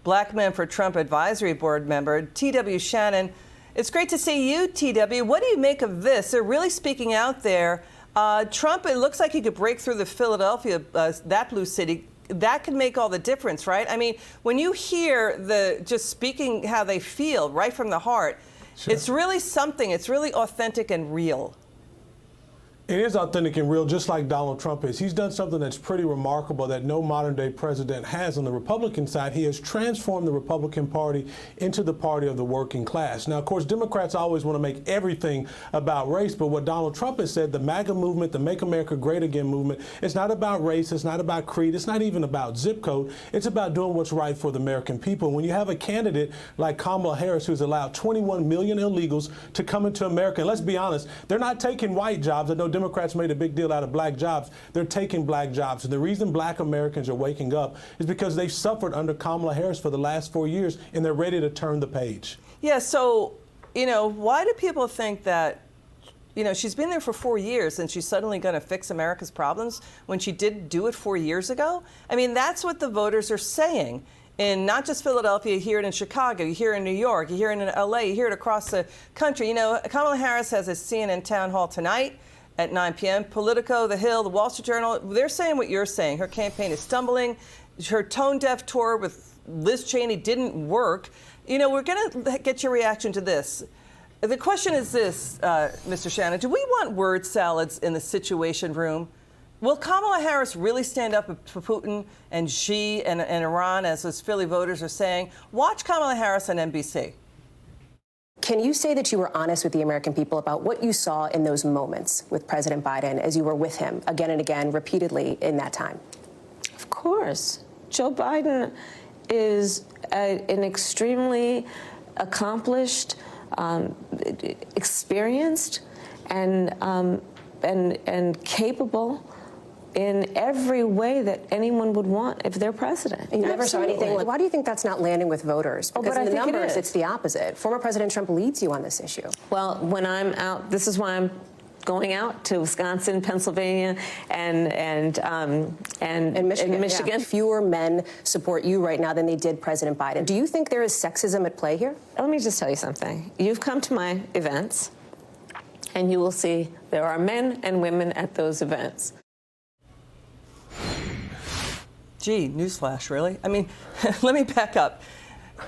Black Men for Trump Advisory Board member, TW Shannon. It's great to see you, TW. What do you make of this? They're really speaking out there. Trump, it looks like he could break through the Philadelphia, that blue city. That can make all the difference, right? I mean, when you hear just speaking how they feel right from the heart, sure. It's really something. It's really authentic and real. It is authentic and real, just like Donald Trump is. He's done something that's pretty remarkable that no modern-day president has. On the Republican side, he has transformed the Republican Party into the party of the working class. Now, of course, Democrats always want to make everything about race, but what Donald Trump has said, the MAGA movement, the Make America Great Again movement, it's not about race, it's not about creed, it's not even about zip code. It's about doing what's right for the American people. When you have a candidate like Kamala Harris, who's allowed 21 million illegals to come into America, and let's be honest, they're not taking white jobs. I know Democrats made a big deal out of black jobs. They're taking black jobs. And the reason black Americans are waking up is because they've suffered under Kamala Harris for the last 4 years, and they're ready to turn the page. Yeah, so, why do people think that, she's been there for 4 years and she's suddenly going to fix America's problems when she did do it 4 years ago? I mean, that's what the voters are saying. In not just Philadelphia, you hear it in Chicago, you hear it in New York, you hear it in LA, you hear it across the country. Kamala Harris has a CNN town hall tonight at 9 p.m. Politico, The Hill, The Wall Street Journal, they're saying what you're saying. Her campaign is stumbling. Her tone-deaf tour with Liz Cheney didn't work. We're going to get your reaction to this. The question is this, Mr. Shannon, do we want word salads in the Situation Room? Will Kamala Harris really stand up for Putin and Xi and Iran, as those Philly voters are saying? Watch Kamala Harris on NBC. Can you say that you were honest with the American people about what you saw in those moments with President Biden as you were with him again and again, repeatedly in that time? Of course. Joe Biden is an extremely accomplished, experienced, and capable in every way that anyone would want if they're president. You never saw anything. Why do you think that's not landing with voters? Because in the numbers, it's the opposite. Former President Trump leads you on this issue. Well, when I'm out, this is why I'm going out to Wisconsin, Pennsylvania, and Michigan. Yeah. Fewer men support you right now than they did President Biden. Do you think there is sexism at play here? Let me just tell you something. You've come to my events, and you will see there are men and women at those events. Gee, newsflash, really? I mean, let me back up.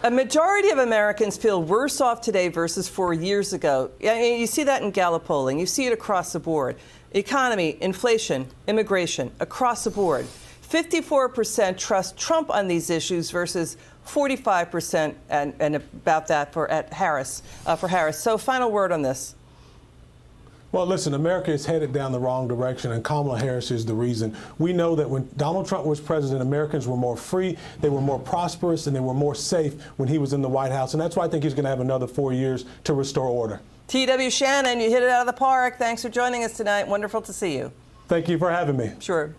A majority of Americans feel worse off today versus 4 years ago. You see that in Gallup polling. You see it across the board. Economy, inflation, immigration, across the board. 54% trust Trump on these issues versus 45% and about that for Harris. So final word on this. Well, listen, America is headed down the wrong direction, and Kamala Harris is the reason. We know that when Donald Trump was president, Americans were more free, they were more prosperous, and they were more safe when he was in the White House. And that's why I think he's going to have another 4 years to restore order. TW Shannon, you hit it out of the park. Thanks for joining us tonight. Wonderful to see you. Thank you for having me. Sure.